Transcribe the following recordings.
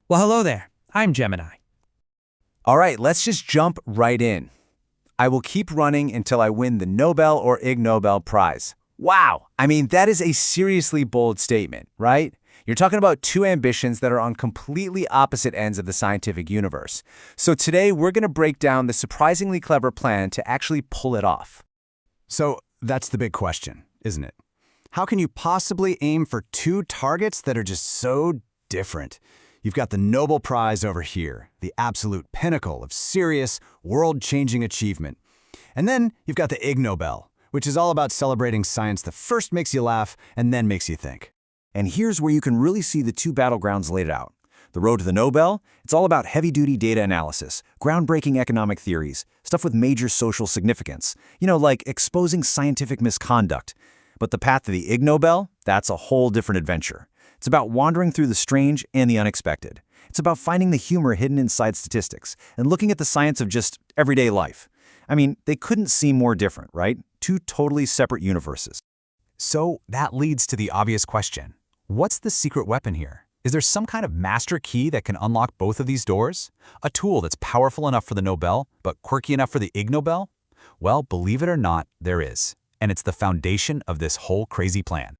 Well, hello there. I'm Gemini. All right, let's just jump right in. I will keep running until I win the Nobel or Ig Nobel Prize. Wow! I mean, that is a seriously bold statement, right? You're talking about two ambitions that are on completely opposite ends of the scientific universe. So today, we're going to break down the surprisingly clever plan to actually pull it off. So that's the big question, isn't it? How can you possibly aim for two targets that are just so different? You've got the Nobel Prize over here, the absolute pinnacle of serious, world-changing achievement. And then you've got the Ig Nobel, which is all about celebrating science that first makes you laugh and then makes you think. And here's where you can really see the two battlegrounds laid out. The road to the Nobel, it's all about heavy-duty data analysis, groundbreaking economic theories, stuff with major social significance, like exposing scientific misconduct. But the path to the Ig Nobel, that's a whole different adventure. It's about wandering through the strange and the unexpected. It's about finding the humor hidden inside statistics and looking at the science of just everyday life. I mean, they couldn't seem more different, right? Two totally separate universes. So that leads to the obvious question. What's the secret weapon here? Is there some kind of master key that can unlock both of these doors? A tool that's powerful enough for the Nobel, but quirky enough for the Ig Nobel? Well, believe it or not, there is. And it's the foundation of this whole crazy plan.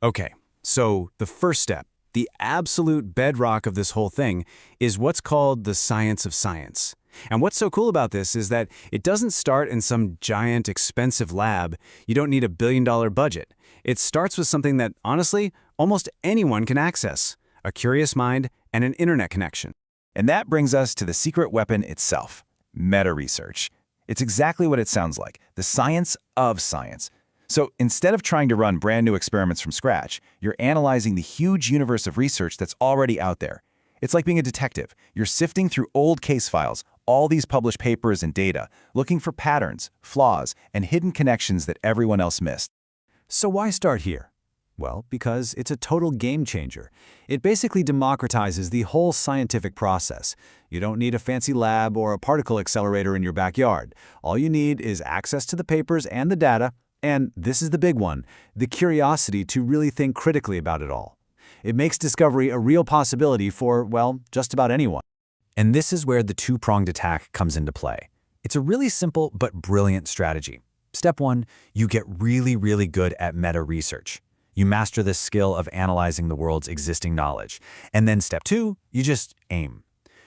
Okay, so the first step, the absolute bedrock of this whole thing, is what's called the science of science. And what's so cool about this is that it doesn't start in some giant, expensive lab. You don't need $1 billion budget. It starts with something that, honestly, almost anyone can access: a curious mind and an internet connection. And that brings us to the secret weapon itself, meta-research. It's exactly what it sounds like, the science of science. So instead of trying to run brand new experiments from scratch, you're analyzing the huge universe of research that's already out there. It's like being a detective. You're sifting through old case files, all these published papers and data, looking for patterns, flaws, and hidden connections that everyone else missed. So why start here? Well, because it's a total game changer. It basically democratizes the whole scientific process. You don't need a fancy lab or a particle accelerator in your backyard. All you need is access to the papers and the data, and this is the big one, the curiosity to really think critically about it all. It makes discovery a real possibility for, well, just about anyone. And this is where the two-pronged attack comes into play. It's a really simple but brilliant strategy. Step one, you get really, really good at meta-research. You master this skill of analyzing the world's existing knowledge. And then step two, you just aim.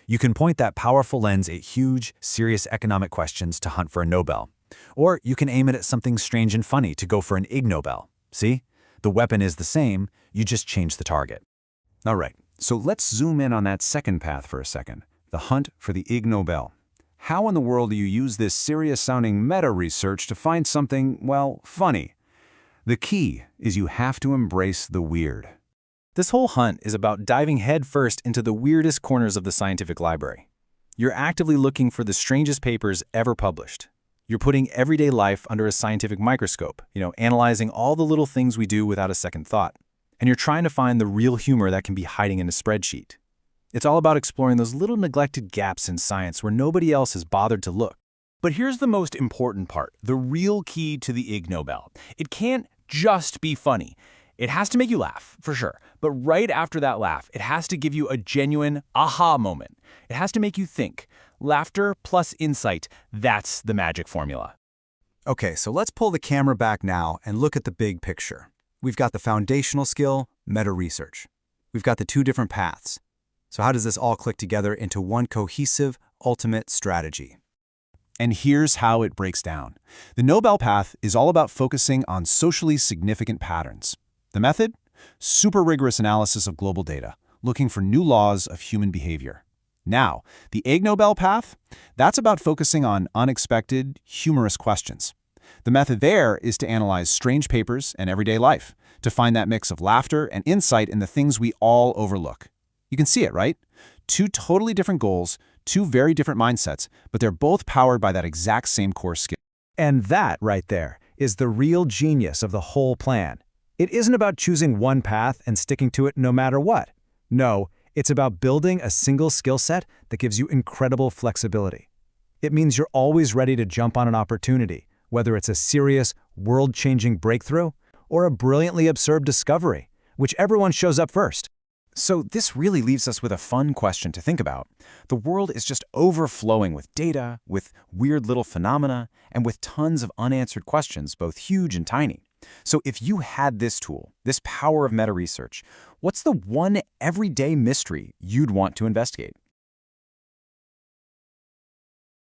You can point that powerful lens at huge, serious economic questions to hunt for a Nobel. Or you can aim it at something strange and funny to go for an Ig Nobel. See? The weapon is the same, you just change the target. All right, so let's zoom in on that second path for a second, the hunt for the Ig Nobel. How in the world do you use this serious-sounding meta-research to find something, well, funny? The key is you have to embrace the weird. This whole hunt is about diving headfirst into the weirdest corners of the scientific library. You're actively looking for the strangest papers ever published. You're putting everyday life under a scientific microscope, analyzing all the little things we do without a second thought. And you're trying to find the real humor that can be hiding in a spreadsheet. It's all about exploring those little neglected gaps in science where nobody else has bothered to look. But here's the most important part, the real key to the Ig Nobel. It can't just be funny. It has to make you laugh, for sure. But right after that laugh, it has to give you a genuine aha moment. It has to make you think. Laughter plus insight, that's the magic formula. Okay, so let's pull the camera back now and look at the big picture. We've got the foundational skill, meta-research. We've got the two different paths. So how does this all click together into one cohesive, ultimate strategy? And here's how it breaks down. The Nobel path is all about focusing on socially significant patterns. The method? Super rigorous analysis of global data, looking for new laws of human behavior. Now, the Ig Nobel path? That's about focusing on unexpected, humorous questions. The method there is to analyze strange papers and everyday life, to find that mix of laughter and insight in the things we all overlook. You can see it, right? Two totally different goals, two very different mindsets, but they're both powered by that exact same core skill. And that, right there, is the real genius of the whole plan. It isn't about choosing one path and sticking to it no matter what. No, it's about building a single skill set that gives you incredible flexibility. It means you're always ready to jump on an opportunity, whether it's a serious, world-changing breakthrough or a brilliantly absurd discovery, whichever one shows up first. So this really leaves us with a fun question to think about. The world is just overflowing with data, with weird little phenomena, and with tons of unanswered questions, both huge and tiny. So if you had this tool, this power of meta-research, what's the one everyday mystery you'd want to investigate?